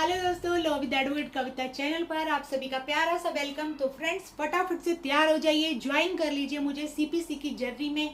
Hello दोस्तों, law with advocate Kavita channel पर आप सभी का प्यारा सा वेलकम। तो फ्रेंड्स, फटाफट से तैयार हो जाइए, ज्वाइन कर लीजिए मुझे सीपीसी की जर्नी में।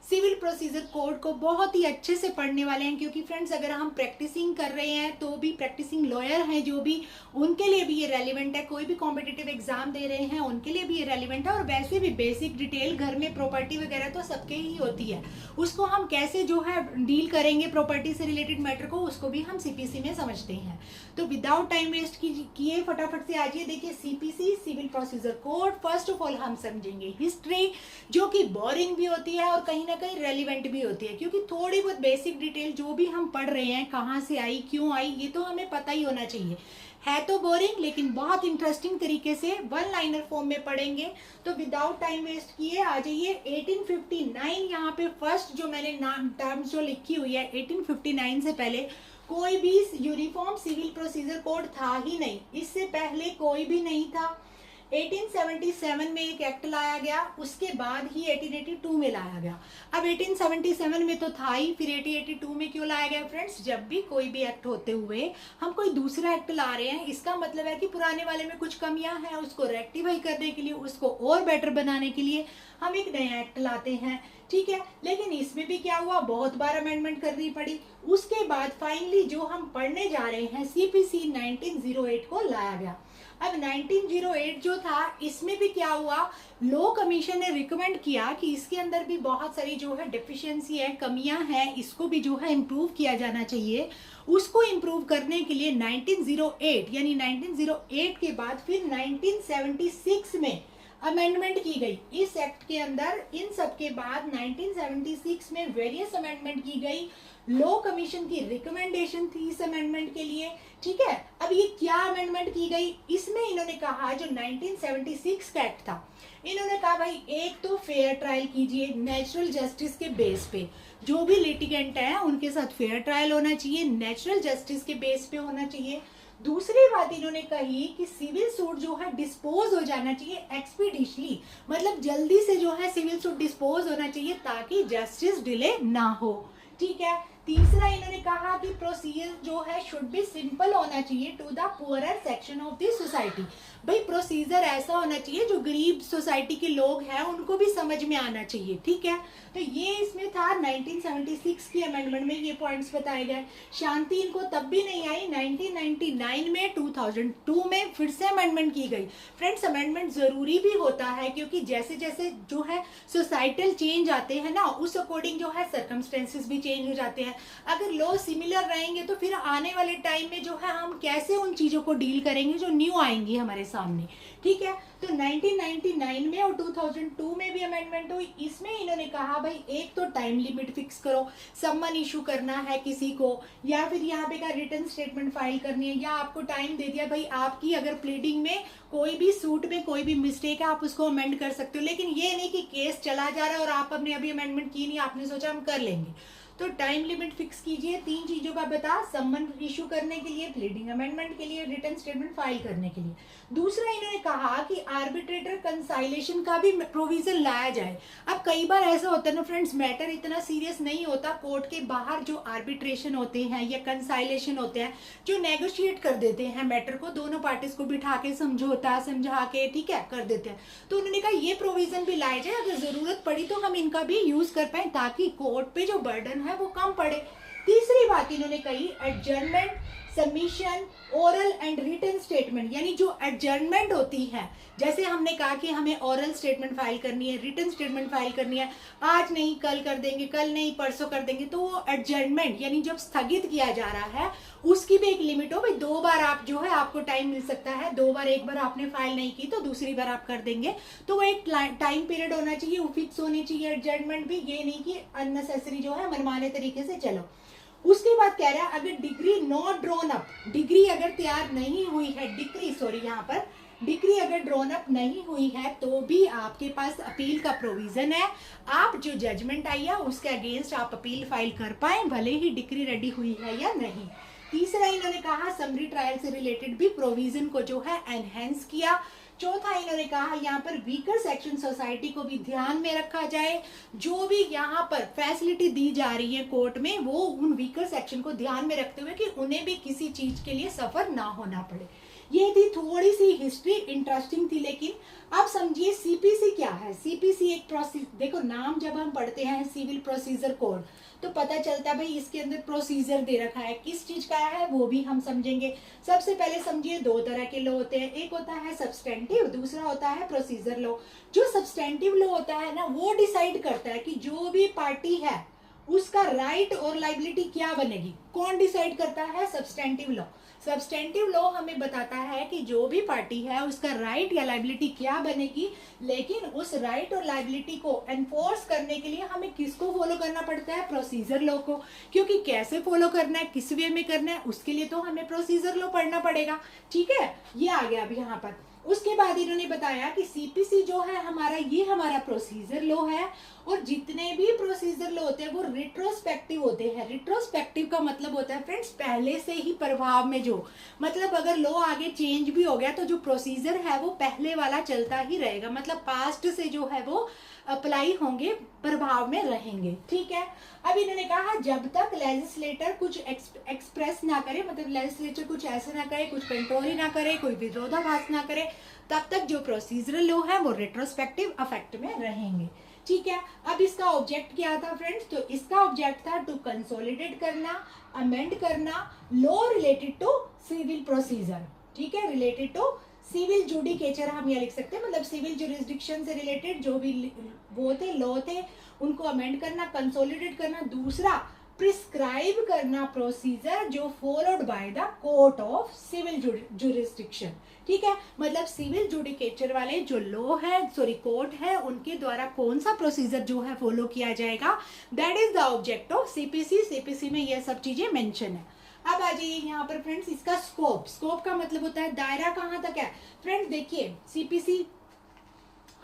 सिविल प्रोसीजर कोड को बहुत ही अच्छे से पढ़ने वाले हैं, क्योंकि फ्रेंड्स अगर हम प्रैक्टिसिंग कर रहे हैं तो भी प्रैक्टिसिंग लॉयर हैं जो भी, उनके लिए भी ये रेलिवेंट है। कोई भी कॉम्पिटिटिव एग्जाम दे रहे हैं उनके लिए भी ये रेलिवेंट है। और वैसे भी बेसिक डिटेल घर में प्रॉपर्टी वगैरह तो सबके ही होती है, उसको हम कैसे जो है डील करेंगे प्रॉपर्टी से रिलेटेड मैटर को, उसको भी हम सीपीसी में समझते हैं। तो विदाउट टाइम वेस्ट किए फटाफट से आइए। देखिए, CPC civil procedure code, first of all हम समझेंगे हिस्ट्री, जो कि बोरिंग भी होती है और कहीं ना कहीं रेलिवेंट भी होती है, क्योंकि थोड़ी बहुत बेसिक डिटेल जो भी हम पढ़ रहे हैं, कहाँ से आई, क्यों आई, ये तो हमें पता ही होना चाहिए। है तो बोरिंग, लेकिन बहुत इंटरेस्टिंग तरीके से वन लाइनर फॉर्म में पढ़ेंगे। तो विदाउट टाइम वेस्ट किए आ जाइए 1859। यहाँ पे फर्स्ट जो मैंने नाम टर्म्स जो लिखी हुई है, 1859 से पहले कोई भी यूनिफॉर्म सिविल प्रोसीजर कोड था ही नहीं, इससे पहले कोई भी नहीं था। 1877 में एक एक्ट लाया गया, उसके बाद ही 1882 में लाया गया। अब 1877 में तो था ही, फिर 1882 में क्यों लाया गया फ्रेंड्स? जब भी कोई भी एक्ट होते हुए हम कोई दूसरा एक्ट ला रहे हैं, इसका मतलब है कि पुराने वाले में कुछ कमियां हैं, उसको रेक्टिफाई करने के लिए, उसको और बेटर बनाने के लिए हम एक नया एक्ट लाते हैं, ठीक है। लेकिन इसमें भी क्या हुआ, बहुत बार अमेंडमेंट करनी पड़ी। उसके बाद फाइनली जो हम पढ़ने जा रहे हैं, सीपीसी 1908 को लाया गया। अब 1908 जो था, इसमें भी क्या हुआ, लॉ कमीशन ने रिकमेंड किया कि इसके अंदर भी बहुत सारी जो है डेफिशिएंसी है, कमियां हैं, इसको भी जो है इम्प्रूव किया जाना चाहिए। उसको इम्प्रूव करने के लिए 1908 यानी 1908 के बाद फिर 1976 में अमेंडमेंट की गई इस एक्ट के अंदर। इन सब के बाद 1976 में वेरियस अमेंडमेंट की गई। लॉ कमीशन की रिकमेंडेशन थी इस अमेंडमेंट के लिए, ठीक है। अब ये क्या अमेंडमेंट की गई, इसमें इन्होंने कहा, जो 1976 का एक्ट था, इन्होंने कहा भाई एक तो फेयर ट्रायल कीजिए नेचुरल जस्टिस के बेस पे, जो भी लिटिगेंट है उनके साथ फेयर ट्रायल होना चाहिए, नेचुरल जस्टिस के बेस पे होना चाहिए। दूसरी बात इन्होंने कही कि सिविल सूट जो है डिस्पोज हो जाना चाहिए एक्सपीडिशली, मतलब जल्दी से जो है सिविल सूट डिस्पोज होना चाहिए ताकि जस्टिस डिले ना हो, ठीक है। तीसरा इन्होंने कहा कि प्रोसीजर जो है शुड बी सिंपल होना चाहिए to the poorer section of the society. भाई प्रोसीजर ऐसा होना चाहिए जो गरीब सोसाइटी के लोग हैं उनको भी समझ में आना चाहिए, ठीक है। तो ये इसमें था 1976 की अमेंडमेंट में ये पॉइंट्स बताए गए। शांति इनको तब भी नहीं आई। 1999 में 2002 में फिर से अमेंडमेंट की गई। फ्रेंड्स, अमेंडमेंट जरूरी भी होता है, क्योंकि जैसे जैसे जो है सोसाइटल चेंज आते हैं ना, उस अकॉर्डिंग जो है सर्कमस्टेंसेस भी चेंज हो जाते हैं। अगर लॉ सिमिलर रहेंगे तो फिर आने वाले टाइम में जो है हम कैसे उन चीजों को डील करेंगे जो न्यू आएंगी हमारे सामने, ठीक है। तो 1999 में और 2002 में भी अमेंडमेंट हुई। इसमें इन्होंने कहा भाई एक तो टाइम लिमिट फिक्स करो, सम्मन इशू करना है किसी को, या फिर यहाँ पे का रिटर्न स्टेटमेंट फाइल करनी है, या आपको टाइम दे दिया भाई आपकी अगर प्लीडिंग में कोई भी सूट में कोई भी मिस्टेक है आप उसको अमेंड कर सकते हो। लेकिन ये नहीं कि केस चला जा रहा है और आप अपने अभी अमेंडमेंट की नहीं, आपने सोचा हम कर लेंगे। तो टाइम लिमिट फिक्स कीजिए। तीन चीजों का बता, सम्मन इशू करने के लिए, प्लीडिंग अमेंडमेंट के लिए, रिटर्न स्टेटमेंट फाइल करने के लिए। दूसरा इन्होंने कहा कि आर्बिट्रेटर कंसाइलेशन का भी प्रोविजन लाया जाए। अब कई बार ऐसा होता है ना फ्रेंड्स, मैटर इतना सीरियस नहीं होता, कोर्ट के बाहर जो आर्बिट्रेशन होते हैं या कंसाइलेशन होते हैं, जो नेगोशिएट कर देते हैं मैटर को, दोनों पार्टीज को बिठा के समझौता समझा के, ठीक है, कर देते हैं। तो उन्होंने कहा ये प्रोविजन भी लाए जाए, अगर जरूरत पड़ी तो हम इनका भी यूज कर पाए, ताकि कोर्ट पे जो बर्डन है वो कम पड़े। तीसरी बात इन्होंने कही, adjournment, submission, oral and written statement, यानी जो एडजर्नमेंट होती है, जैसे हमने कहा कि हमें ओरल स्टेटमेंट फाइल करनी है, रिटन स्टेटमेंट फाइल करनी है, आज नहीं कल कर देंगे, कल नहीं परसों कर देंगे, तो वो एडजर्नमेंट यानी जब स्थगित किया जा रहा है उसकी भी एक लिमिट हो। भाई 2 बार आप जो है आपको टाइम मिल सकता है, 2 बार, एक बार आपने फाइल नहीं की तो दूसरी बार आप कर देंगे, तो वो एक टाइम पीरियड होना चाहिए, वो फिक्स होनी चाहिए एडजर्नमेंट भी, ये नहीं कि अननेसेसरी जो है मनमाने तरीके से चलो। उसके बाद कह रहा है, अगर degree not drawn up, degree अगर तैयार नहीं हुई है, यहाँ पर डिग्री अगर ड्रॉन अप नहीं हुई है तो भी आपके पास अपील का प्रोविजन है। आप जो जजमेंट आई है उसके अगेंस्ट आप अपील फाइल कर पाए, भले ही डिग्री रेडी हुई है या नहीं। तीसरा इन्होंने कहा समरी ट्रायल से रिलेटेड भी प्रोविजन को जो है एनहेंस किया। चौथा इन्होंने कहा यहाँ पर वीकर सेक्शन सोसाइटी को भी ध्यान में रखा जाए। जो भी यहाँ पर फैसिलिटी दी जा रही है कोर्ट में, वो उन वीकर सेक्शन को ध्यान में रखते हुए कि उन्हें भी किसी चीज के लिए सफर ना होना पड़े। ये थी थोड़ी सी हिस्ट्री, इंटरेस्टिंग थी। लेकिन अब समझिए सीपीसी क्या है। सीपीसी एक प्रोसीजर, देखो नाम जब हम पढ़ते हैं सिविल प्रोसीजर कोड तो पता चलता है भाई इसके अंदर प्रोसीजर दे रखा है, किस चीज का है वो भी हम समझेंगे। सबसे पहले समझिए दो तरह के लॉ होते हैं, एक होता है सब्सटेंटिव, दूसरा होता है प्रोसीजर लॉ। जो सब्सटेंटिव लॉ होता है ना, वो डिसाइड करता है कि जो भी पार्टी है उसका राइट और लाइबिलिटी क्या बनेगी। कौन डिसाइड करता है? Substantive law. सब्सटेंटिव लॉ हमें बताता है कि जो भी पार्टी है उसका राइट या लाइबिलिटी क्या बनेगी, लेकिन उस राइट और लाइबिलिटी को एनफोर्स करने के लिए हमें किसको फॉलो करना पड़ता है? प्रोसीजर लॉ को। क्योंकि कैसे फॉलो करना है, किस वे में करना है, उसके लिए तो हमें प्रोसीजर लॉ पढ़ना पड़ेगा। ठीक है, ये आ गया अभी यहाँ पर। उसके बाद इन्होंने बताया कि सीपीसी जो है हमारा, ये हमारा प्रोसीजर लॉ है, और जितने भी प्रोसीजर लॉ होते हैं वो रिट्रोस्पेक्टिव होते हैं। रिट्रोस्पेक्टिव का मतलब होता है फ्रेंड्स पहले से ही प्रभाव में जो, मतलब अगर लॉ आगे चेंज भी हो गया तो जो प्रोसीजर है वो पहले वाला चलता ही रहेगा, मतलब पास्ट से जो है वो अप्लाई होंगे, प्रभाव में रहेंगे। ठीक है, अब इन्होंने कहा जब तक लेजिस्लेटर कुछ एक्सप्रेस ना करे, मतलब लेजिस्लेचर कुछ ऐसा ना करे, कुछ कंट्रोल ना करे, कोई विरोधाभास ना करे, तब तक जो प्रोसीजरल लॉ है वो रेट्रोस्पेक्टिव अफेक्ट में रहेंगे। ठीक है, अब इसका ऑब्जेक्ट क्या था फ्रेंड्स? तो इसका ऑब्जेक्ट था टू कंसोलिडेट करना, अमेंड करना law related to civil procedure. ठीक है, रिलेटेड टू सिविल जुडिकेचर हम ये लिख सकते हैं, मतलब सिविल जुरिस्डिक्शन से रिलेटेड जो भी वो थे लॉ थे उनको अमेंड करना, कंसोलिडेट करना। दूसरा, प्रिस्क्राइब करना प्रोसीजर जो followed by the court of civil jurisdiction. ठीक है, मतलब सिविल जुडिकेचर वाले जो लॉ है, सॉरी कोर्ट है, उनके द्वारा कौन सा प्रोसीजर जो है फॉलो किया जाएगा, that is the object of CPC. CPC में ये सब चीजें मेंशन है। अब आ जाइए यहाँ पर फ्रेंड्स इसका स्कोप। स्कोप का मतलब होता है दायरा कहाँ तक है। फ्रेंड्स देखिए सीपीसी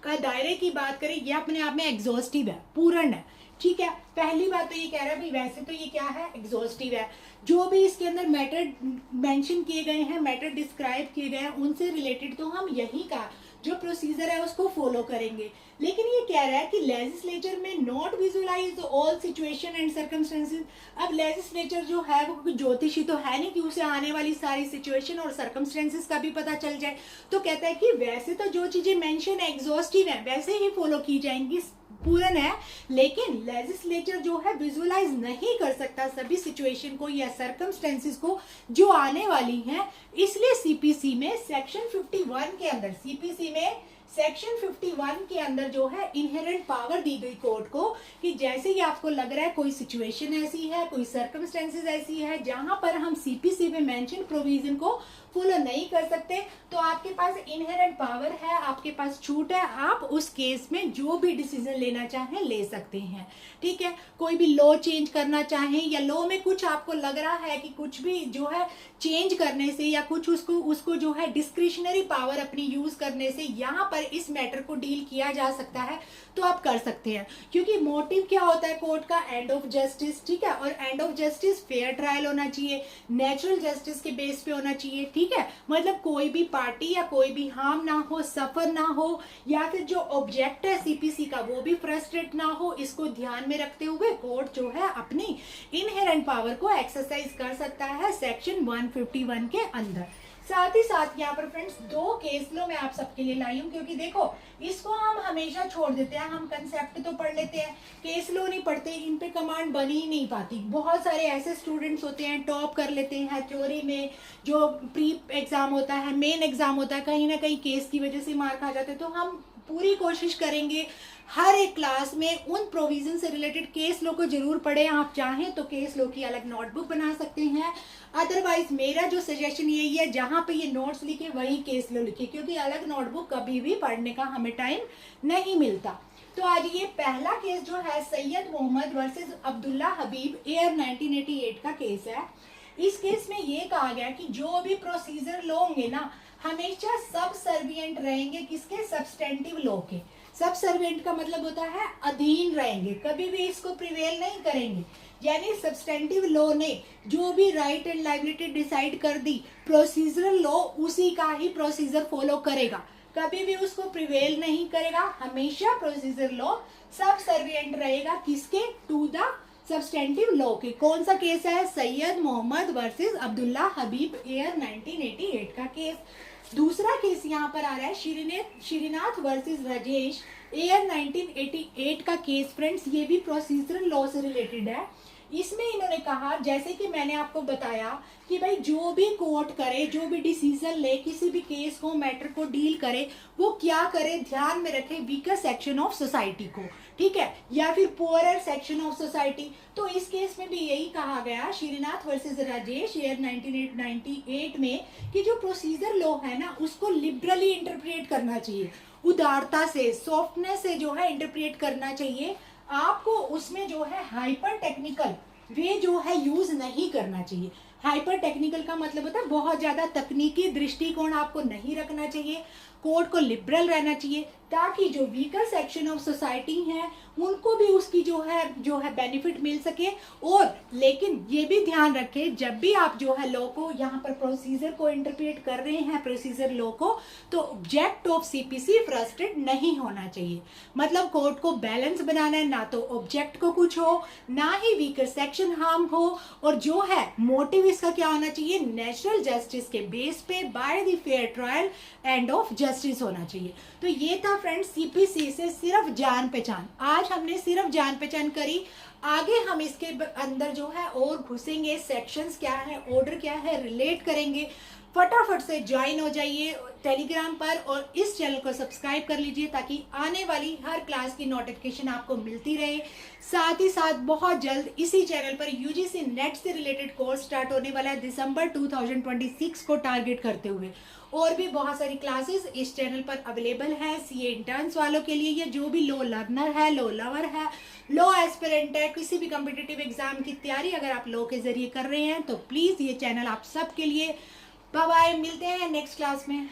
का दायरे की बात करें, ये अपने आप में एग्जॉस्टिव है, पूर्ण है। ठीक है, पहली बात तो ये कह रहा है भाई वैसे तो ये क्या है, एग्जॉस्टिव है। जो भी इसके अंदर मैटर मेंशन किए गए हैं, मैटर डिस्क्राइब किए गए हैं, उनसे रिलेटेड तो हम यही का जो प्रोसीजर है उसको फॉलो करेंगे। लेकिन ये कह रहा है कि लेजिस्लेचर में not visualize all situation and circumstances. अब लेजिस्लेचर जो है वो ज्योतिषी तो है नहीं कि उसे आने वाली सारी सिचुएशन और सर्कमस्टेंसेस का भी पता चल जाए। तो कहता है कि वैसे तो जो चीजें मेंशन है एग्जॉस्टिव है, वैसे ही फॉलो की जाएंगी, पूर्ण है, लेकिन लेजिस्लेचर जो है विजुअलाइज नहीं कर सकता सभी सिचुएशन को या सर्कमस्टेंसेस को जो आने वाली हैं। इसलिए सीपीसी में सेक्शन 51 के अंदर, सीपीसी में सेक्शन 51 के अंदर जो है इनहेरेंट पावर दी गई कोर्ट को कि जैसे ही आपको लग रहा है कोई सिचुएशन ऐसी है, कोई सर्कमस्टेंसेस ऐसी है जहां पर हम सीपीसी में मेंशन प्रोविजन को फॉलो नहीं कर सकते, तो आपके पास इनहेरेंट पावर है, आपके पास छूट है, आप उस केस में जो भी डिसीजन लेना चाहें ले सकते हैं। ठीक है, कोई भी लॉ चेंज करना चाहें या लॉ में कुछ आपको लग रहा है कि कुछ भी जो है चेंज करने से या कुछ उसको जो है डिस्क्रिशनरी पावर अपनी यूज करने से यहाँ पर इस मैटर को डील किया जा सकता है, तो आप कर सकते हैं। क्योंकि मोटिव क्या होता है कोर्ट का? End of justice. ठीक है, और end of justice fair trial होना चाहिए, नेचुरल जस्टिस के बेस पे होना चाहिए। ठीक है, मतलब कोई भी पार्टी या कोई भी हार्म ना हो, सफर ना हो, या फिर जो ऑब्जेक्ट है सीपीसी का वो भी फ्रस्ट्रेट ना हो। इसको ध्यान में रखते हुए कोर्ट जो है अपनी इनहेरेंट पावर को एक्सरसाइज कर सकता है सेक्शन 151 के अंदर। साथ ही साथ यहाँ पर फ्रेंड्स दो केस लो मैं आप सबके लिए लाई हूँ, क्योंकि देखो इसको हम हमेशा छोड़ देते हैं, हम कंसेप्ट तो पढ़ लेते हैं, केस लो नहीं पढ़ते, इन पे कमांड बन ही नहीं पाती। बहुत सारे ऐसे स्टूडेंट्स होते हैं टॉप कर लेते हैं थ्योरी में, जो प्री एग्जाम होता है, मेन एग्जाम होता है, कहीं ना कहीं केस की वजह से मार्क आ जाते हैं। तो हम पूरी कोशिश करेंगे हर एक क्लास में उन प्रोविजन से रिलेटेड केस लो को जरूर पढ़ें। आप चाहें तो केस लो की अलग नोटबुक बना सकते हैं, अदरवाइज मेरा जो सजेशन यही है जहां पे ये नोट्स लिखे वही केस लो लिखे, क्योंकि अलग नोटबुक कभी भी पढ़ने का हमें टाइम नहीं मिलता। तो आज ये पहला केस जो है सैयद मोहम्मद वर्सेस अब्दुल्ला हबीब एयर 1988 का केस है। इस केस में ये कहा गया कि जो भी प्रोसीजर लो होंगे ना हमेशा सब सर्विएंट रहेंगे किसके? सब्सटेंटिव लॉ के। सब सर्विएंट का मतलब होता है अधीन रहेंगे, कभी भी इसको प्रिवेल नहीं करेंगे। यानी सब्सटेंटिव लॉ ने जो भी राइट एंड लायबिलिटी डिसाइड कर दी, प्रोसीजरल लॉ उसी का ही प्रोसीजर फॉलो करेगा। कभी भी उसको प्रिवेल नहीं करेगा। हमेशा प्रोसीजर लॉ सब सर्विएंट रहेगा किसके, टू द सब्सटेंटिव लॉ के। कौन सा केस है, सैयद मोहम्मद वर्सेस अब्दुल्ला हबीब एयर 1988 का केस। दूसरा केस यहाँ पर आ रहा है श्रीनाथ वर्सेस राजेश एयर 1988 का केस। फ्रेंड्स ये भी प्रोसीजरल लॉ से रिलेटेड है। इसमें इन्होंने कहा, जैसे कि मैंने आपको बताया कि भाई जो भी कोर्ट करे, जो भी डिसीजन ले, किसी भी केस को, मैटर को डील करे, वो क्या करे, ध्यान में रखे वीकर सेक्शन ऑफ सोसाइटी को, ठीक है, या फिर पुअरर सेक्शन ऑफ सोसाइटी। तो इस केस में भी यही कहा गया श्रीनाथ वर्सेस राजेश ईयर 1998 में कि जो प्रोसीजर लॉ है ना उसको लिबरली इंटरप्रेट करना चाहिए, उदारता से, सॉफ्टनेस से जो है इंटरप्रेट करना चाहिए। आपको उसमें जो है हाइपर टेक्निकल वे जो है यूज नहीं करना चाहिए। हाइपर टेक्निकल का मतलब होता है बहुत ज्यादा तकनीकी दृष्टिकोण आपको नहीं रखना चाहिए। कोर्ट को लिबरल रहना चाहिए ताकि जो वीकर सेक्शन ऑफ सोसाइटी है उनको भी उसकी जो है बेनिफिट मिल सके। और लेकिन ये भी ध्यान रखें, जब भी आप जो है लॉ को यहाँ पर प्रोसीजर को इंटरप्रेट कर रहे हैं, प्रोसीजर लॉ को, तो ऑब्जेक्ट ऑफ सीपीसी फ्रस्ट्रेट नहीं होना चाहिए। मतलब कोर्ट को बैलेंस बनाना है, ना तो ऑब्जेक्ट को कुछ हो, ना ही वीकर सेक्शन हार्म हो, और जो है मोटिव इसका क्या होना चाहिए, नेचुरल जस्टिस के बेस पे by the fair trial end of justice होना चाहिए। तो ये था फ्रेंड्स सीपीसी से सिर्फ जान पहचान। आज हमने सिर्फ जान पहचान करी, आगे हम इसके अंदर जो है और घुसेंगे, सेक्शंस क्या है, ऑर्डर क्या है, रिलेट करेंगे। फटाफट से ज्वाइन हो जाइए टेलीग्राम पर और इस चैनल को सब्सक्राइब कर लीजिए ताकि आने वाली हर क्लास की नोटिफिकेशन आपको मिलती रहे। साथ ही साथ बहुत जल्द इसी चैनल पर यूजीसी नेट से रिलेटेड कोर्स स्टार्ट होने वाला है दिसंबर 2026 को टारगेट करते हुए। और भी बहुत सारी क्लासेस इस चैनल पर अवेलेबल है सीए इंटर्न्स वालों के लिए, या जो भी लो लर्नर है, लो लवर है, लो एस्पिरेंट है, किसी भी कॉम्पिटिटिव एग्जाम की तैयारी अगर आप लो के जरिए कर रहे हैं तो प्लीज ये चैनल आप सबके लिए। बाय बाय, मिलते हैं नेक्स्ट क्लास में।